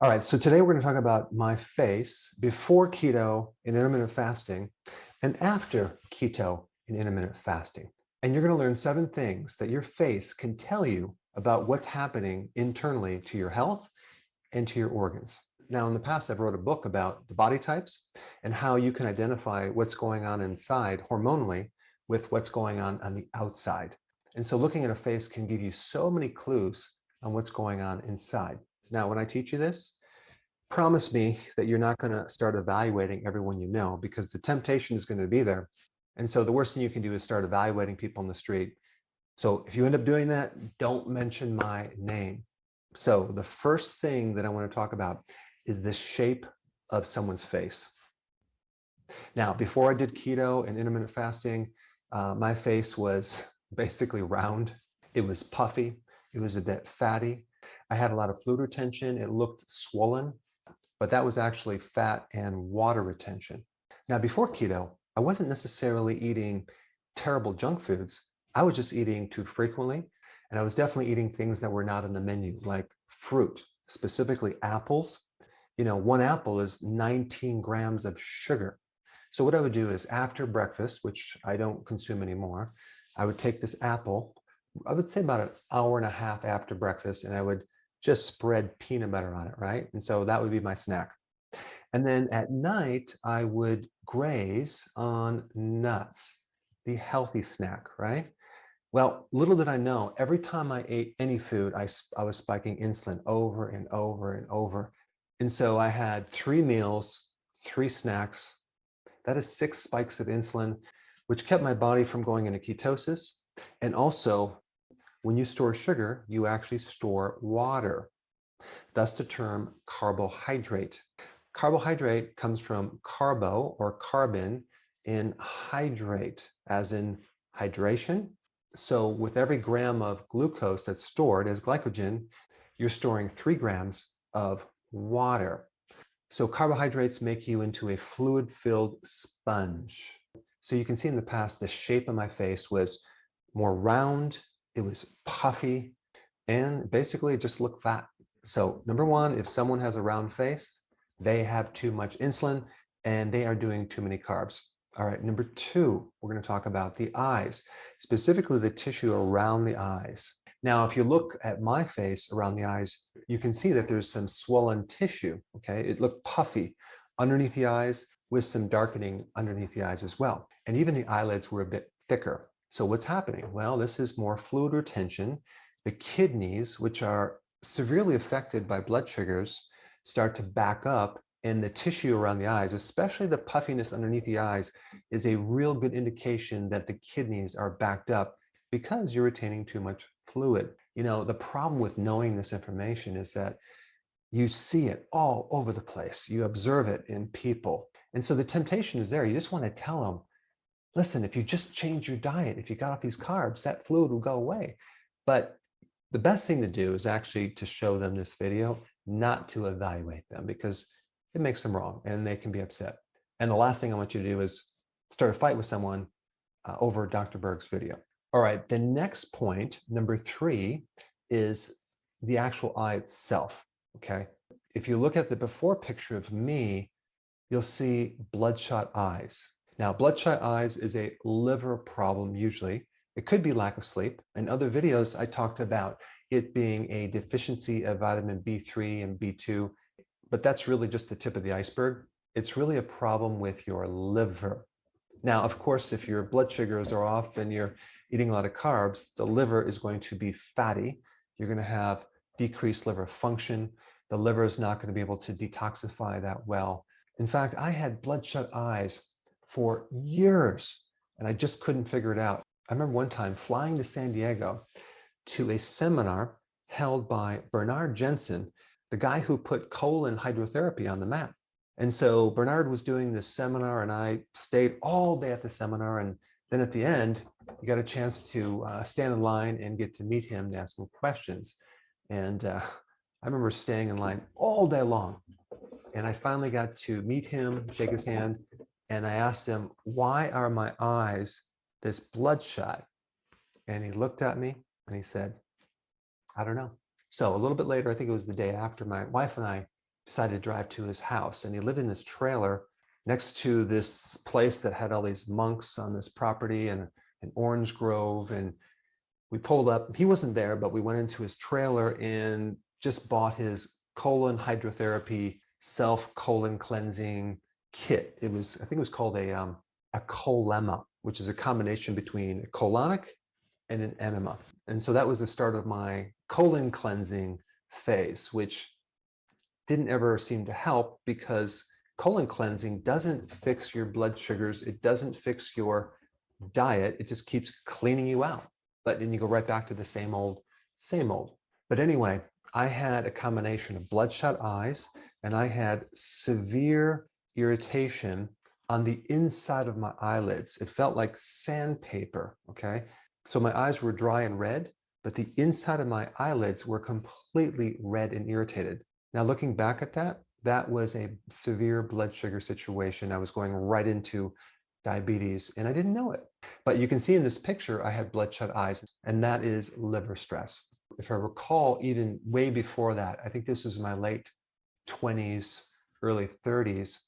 All right, so today we're going to talk about my face before keto and intermittent fasting and after keto and intermittent fasting. And you're going to learn 7 things that your face can tell you about what's happening internally to your health and to your organs. Now, in the past, I've wrote a book about the body types and how you can identify what's going on inside hormonally with what's going on the outside. And so looking at a face can give you so many clues on what's going on inside. Now, when I teach you this, promise me that you're not going to start evaluating everyone you know, because the temptation is going to be there. And so the worst thing you can do is start evaluating people on the street. So if you end up doing that, don't mention my name. So the first thing that I want to talk about is the shape of someone's face. Now, before I did keto and intermittent fasting, my face was basically round. It was puffy. It was a bit fatty. I had a lot of fluid retention. It looked swollen, but that was actually fat and water retention. Now, before keto, I wasn't necessarily eating terrible junk foods. I was just eating too frequently, and I was definitely eating things that were not on the menu, like fruit, specifically apples. You know, one apple is 19 grams of sugar. So what I would do is after breakfast, which I don't consume anymore, I would take this apple, I would say about an hour and a half after breakfast, and I would just spread peanut butter on it, right? And so that would be my snack. And then at night, I would graze on nuts, the healthy snack, right? Well, little did I know, every time I ate any food, I was spiking insulin over and over and over. And so I had 3 meals, 3 snacks. That is 6 spikes of insulin, which kept my body from going into ketosis. And also, when you store sugar, you actually store water. Thus the term carbohydrate. Carbohydrate comes from carbo or carbon in hydrate, as in hydration. So with every gram of glucose that's stored as glycogen, you're storing 3 grams of water. So carbohydrates make you into a fluid-filled sponge. So you can see in the past, the shape of my face was more round, it was puffy, and basically it just looked fat. So number one, if someone has a round face, they have too much insulin and they are doing too many carbs. All right, number 2, we're going to talk about the eyes, specifically the tissue around the eyes. Now, if you look at my face around the eyes, you can see that there's some swollen tissue, okay? It looked puffy underneath the eyes with some darkening underneath the eyes as well. And even the eyelids were a bit thicker. So what's happening? Well, this is more fluid retention. The kidneys, which are severely affected by blood sugars, start to back up, and the tissue around the eyes, especially the puffiness underneath the eyes, is a real good indication that the kidneys are backed up because you're retaining too much fluid. You know, the problem with knowing this information is that you see it all over the place. You observe it in people. And so the temptation is there. You just want to tell them, listen, if you just change your diet, if you got off these carbs, that fluid will go away. But the best thing to do is actually to show them this video, not to evaluate them, because it makes them wrong and they can be upset. And the last thing I want you to do is start a fight with someone over Dr. Berg's video. All right, the next point, number 3, is the actual eye itself, okay? If you look at the before picture of me, you'll see bloodshot eyes. Now, bloodshot eyes is a liver problem usually. It could be lack of sleep. In other videos, I talked about it being a deficiency of vitamin B3 and B2, but that's really just the tip of the iceberg. It's really a problem with your liver. Now, of course, if your blood sugars are off and you're eating a lot of carbs, the liver is going to be fatty. You're going to have decreased liver function. The liver is not going to be able to detoxify that well. In fact, I had bloodshot eyes for years and I just couldn't figure it out. I remember one time flying to San Diego to a seminar held by Bernard Jensen, the guy who put colon hydrotherapy on the map. And so Bernard was doing this seminar and I stayed all day at the seminar. And then at the end, you got a chance to stand in line and get to meet him and ask him questions. And I remember staying in line all day long. And I finally got to meet him, shake his hand, and I asked him, why are my eyes this bloodshot? And he looked at me and he said, I don't know. So a little bit later, I think it was the day after, my wife and I decided to drive to his house, and he lived in this trailer next to this place that had all these monks on this property and an orange grove. And we pulled up. He wasn't there, but we went into his trailer and just bought his colon hydrotherapy self colon cleansing kit. I think it was called a colema, which is a combination between a colonic and an enema. And so that was the start of my colon cleansing phase, which didn't ever seem to help because colon cleansing doesn't fix your blood sugars. It doesn't fix your diet. It just keeps cleaning you out. But then you go right back to the same old, same old. But anyway, I had a combination of bloodshot eyes, and I had severe irritation on the inside of my eyelids. It felt like sandpaper, okay? So my eyes were dry and red, but the inside of my eyelids were completely red and irritated. Now, looking back at that, that was a severe blood sugar situation. I was going right into diabetes, and I didn't know it. But you can see in this picture, I had bloodshot eyes, and that is liver stress. If I recall, even way before that, I think this is my late 20s, early 30s,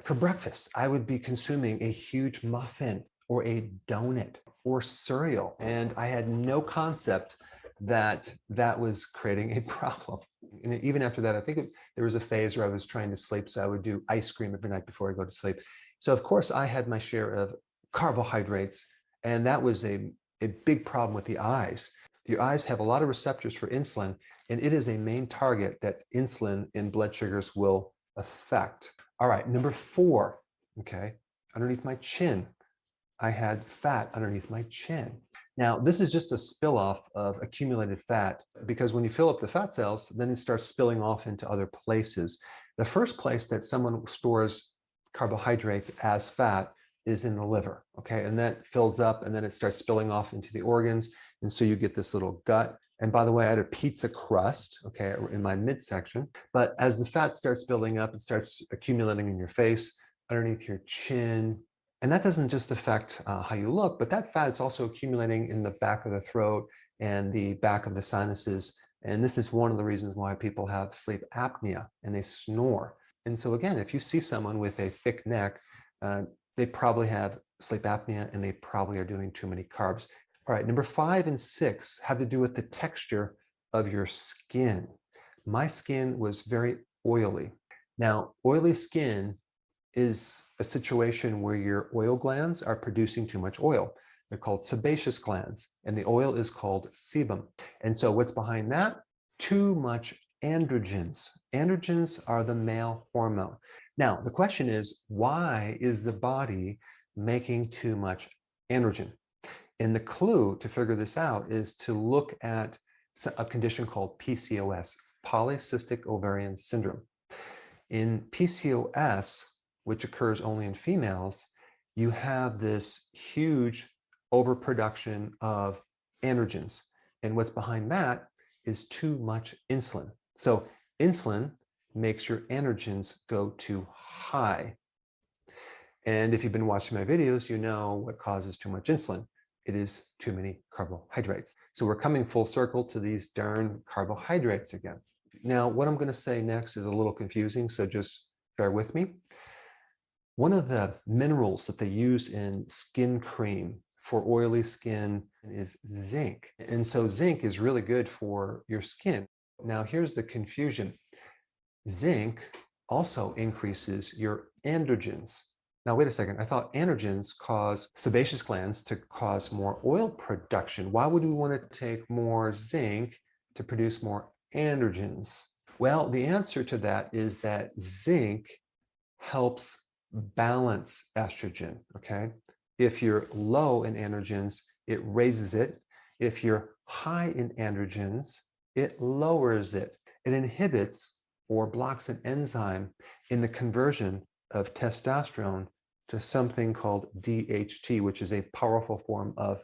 for breakfast, I would be consuming a huge muffin or a donut or cereal, and I had no concept that that was creating a problem. And even after that, I think there was a phase where I was trying to sleep, so I would do ice cream every night before I go to sleep. So of course, I had my share of carbohydrates, and that was a big problem with the eyes. Your eyes have a lot of receptors for insulin, and it is a main target that insulin and blood sugars will affect. All right, number 4, okay, underneath my chin, I had fat underneath my chin. Now, this is just a spill off of accumulated fat, because when you fill up the fat cells, then it starts spilling off into other places. The first place that someone stores carbohydrates as fat is in the liver, okay? And that fills up, and then it starts spilling off into the organs. And so you get this little gut. And by the way, I had a pizza crust, okay, in my midsection. But as the fat starts building up, it starts accumulating in your face, underneath your chin. And that doesn't just affect how you look, but that fat is also accumulating in the back of the throat and the back of the sinuses. And this is one of the reasons why people have sleep apnea and they snore. And so again, if you see someone with a thick neck, they probably have sleep apnea and they probably are doing too many carbs. All right, number 5 and 6 have to do with the texture of your skin. My skin was very oily. Now, oily skin is a situation where your oil glands are producing too much oil. They're called sebaceous glands, and the oil is called sebum. And so what's behind that? Too much androgens. Androgens are the male hormone. Now, the question is, why is the body making too much androgen? And the clue to figure this out is to look at a condition called PCOS, polycystic ovarian syndrome. In PCOS, which occurs only in females, you have this huge overproduction of androgens. And what's behind that is too much insulin. So insulin makes your androgens go too high. And if you've been watching my videos, you know what causes too much insulin. It is too many carbohydrates. So we're coming full circle to these darn carbohydrates again. Now, what I'm going to say next is a little confusing, so just bear with me. One of the minerals that they use in skin cream for oily skin is zinc. And so zinc is really good for your skin. Now, here's the confusion. Zinc also increases your androgens. Now, wait a second. I thought androgens cause sebaceous glands to cause more oil production. Why would we want to take more zinc to produce more androgens? Well, the answer to that is that zinc helps balance estrogen, okay? If you're low in androgens, it raises it. If you're high in androgens, it lowers it. It inhibits or blocks an enzyme in the conversion of testosterone to something called DHT, which is a powerful form of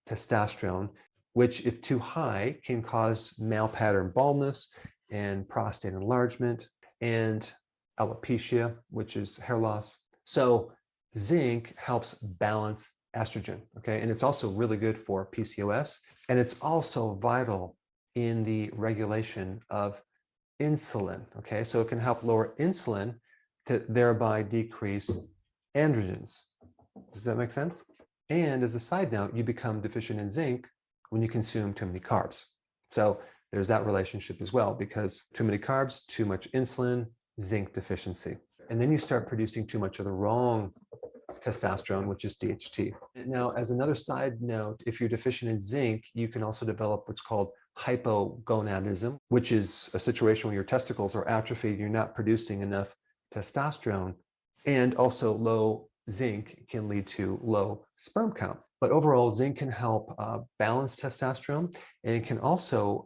testosterone, which, if too high, can cause male pattern baldness and prostate enlargement and alopecia, which is hair loss. So zinc helps balance estrogen, okay? And it's also really good for PCOS, and it's also vital in the regulation of insulin. Okay, so it can help lower insulin to thereby decrease androgens. Does that make sense? And as a side note, you become deficient in zinc when you consume too many carbs. So there's that relationship as well, because too many carbs, too much insulin, zinc deficiency. And then you start producing too much of the wrong testosterone, which is DHT. Now, as another side note, if you're deficient in zinc, you can also develop what's called hypogonadism, which is a situation where your testicles are atrophied, you're not producing enough testosterone, and also low zinc can lead to low sperm count. But overall, zinc can help balance testosterone, and it can also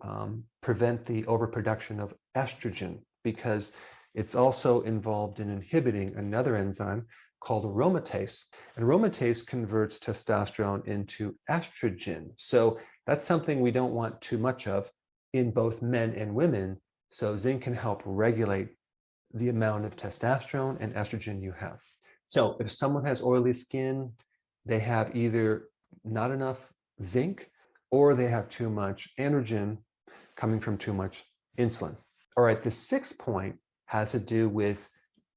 prevent the overproduction of estrogen, because it's also involved in inhibiting another enzyme called aromatase. And aromatase converts testosterone into estrogen. So that's something we don't want too much of in both men and women. So zinc can help regulate the amount of testosterone and estrogen you have. So if someone has oily skin, they have either not enough zinc or they have too much androgen coming from too much insulin. All right, the sixth point has to do with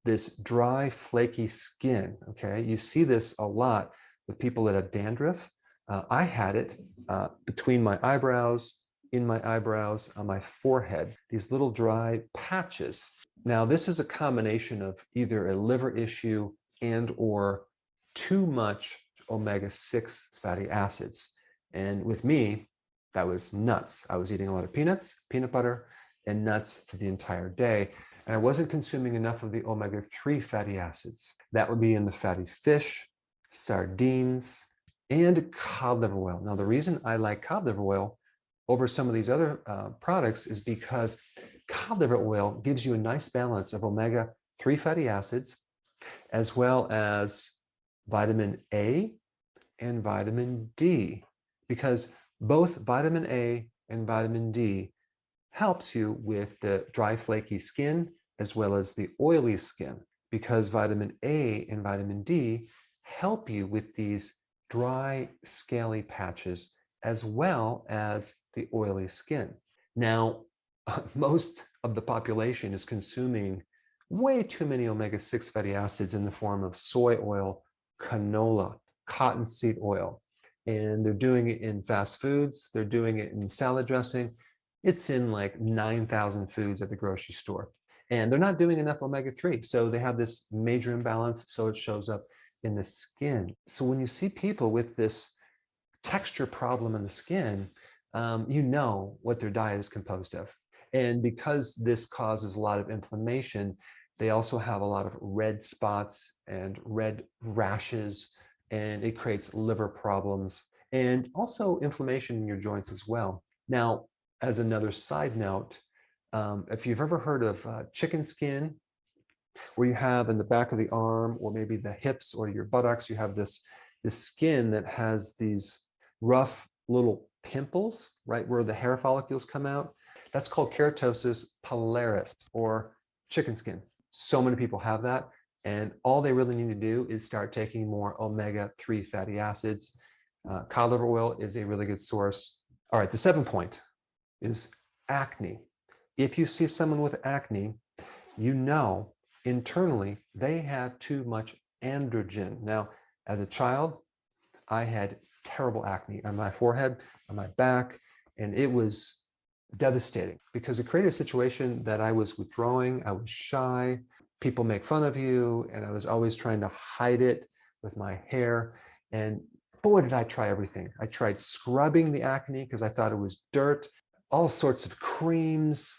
this dry, flaky skin. Okay, you see this a lot with people that have dandruff. I had it between my eyebrows, in my eyebrows, on my forehead, these little dry patches. Now, this is a combination of either a liver issue and or too much omega-6 fatty acids. And with me, that was nuts. I was eating a lot of peanuts, peanut butter, and nuts for the entire day. And I wasn't consuming enough of the omega-3 fatty acids. That would be in the fatty fish, sardines, and cod liver oil. Now, the reason I like cod liver oil over some of these other products is because cod liver oil gives you a nice balance of omega-3 fatty acids, as well as vitamin A and vitamin D, because both vitamin A and vitamin D helps you with the dry, flaky skin as well as the oily skin, because vitamin A and vitamin D help you with these dry, scaly patches as well as the oily skin. Now, most of the population is consuming way too many omega-6 fatty acids in the form of soy oil, canola, cottonseed oil. And they're doing it in fast foods. They're doing it in salad dressing. It's in like 9,000 foods at the grocery store. And they're not doing enough omega-3. So they have this major imbalance. So it shows up in the skin. So when you see people with this texture problem in the skin, you know what their diet is composed of. And because this causes a lot of inflammation, they also have a lot of red spots and red rashes, and it creates liver problems and also inflammation in your joints as well. Now, as another side note, if you've ever heard of chicken skin, where you have in the back of the arm or maybe the hips or your buttocks, you have this skin that has these rough little pimples, right, where the hair follicles come out. That's called keratosis pilaris, or chicken skin. So many people have that, and all they really need to do is start taking more omega-3 fatty acids. Cod liver oil is a really good source. All right, the seventh point is acne. If you see someone with acne, you know internally they have too much androgen. Now, as a child, I had terrible acne on my forehead, on my back, and it was devastating because it created a situation that I was withdrawing, I was shy, people make fun of you, and I was always trying to hide it with my hair. And boy, did I try everything. I tried scrubbing the acne because I thought it was dirt, all sorts of creams,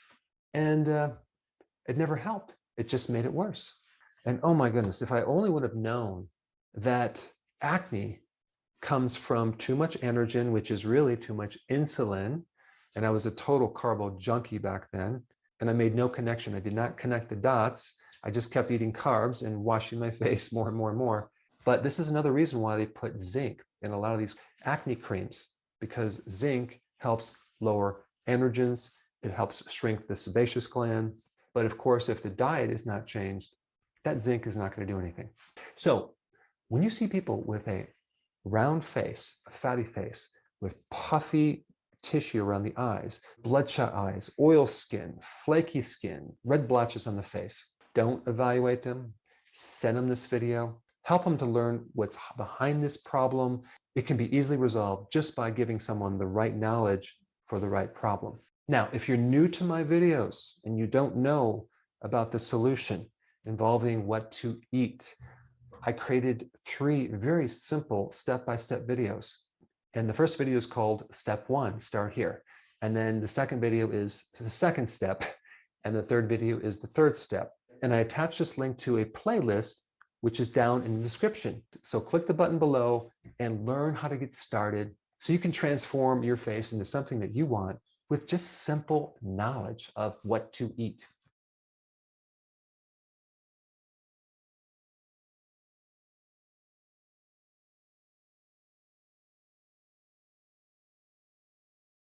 and it never helped. It just made it worse. And oh my goodness, if I only would have known that acne comes from too much androgen, which is really too much insulin. And I was a total carbo junkie back then. And I made no connection. I did not connect the dots. I just kept eating carbs and washing my face more and more and more. But this is another reason why they put zinc in a lot of these acne creams, because zinc helps lower androgens. It helps shrink the sebaceous gland. But of course, if the diet is not changed, that zinc is not going to do anything. So when you see people with a round face, a fatty face, with puffy tissue around the eyes, bloodshot eyes, oil skin, flaky skin, red blotches on the face. Don't evaluate them. Send them this video. Help them to learn what's behind this problem. It can be easily resolved just by giving someone the right knowledge for the right problem. Now, if you're new to my videos and you don't know about the solution involving what to eat, I created 3 very simple step-by-step videos. And the first video is called Step 1, Start Here. And then the second video is the second step. And the third video is the third step. And I attached this link to a playlist, which is down in the description. So click the button below and learn how to get started so you can transform your face into something that you want with just simple knowledge of what to eat.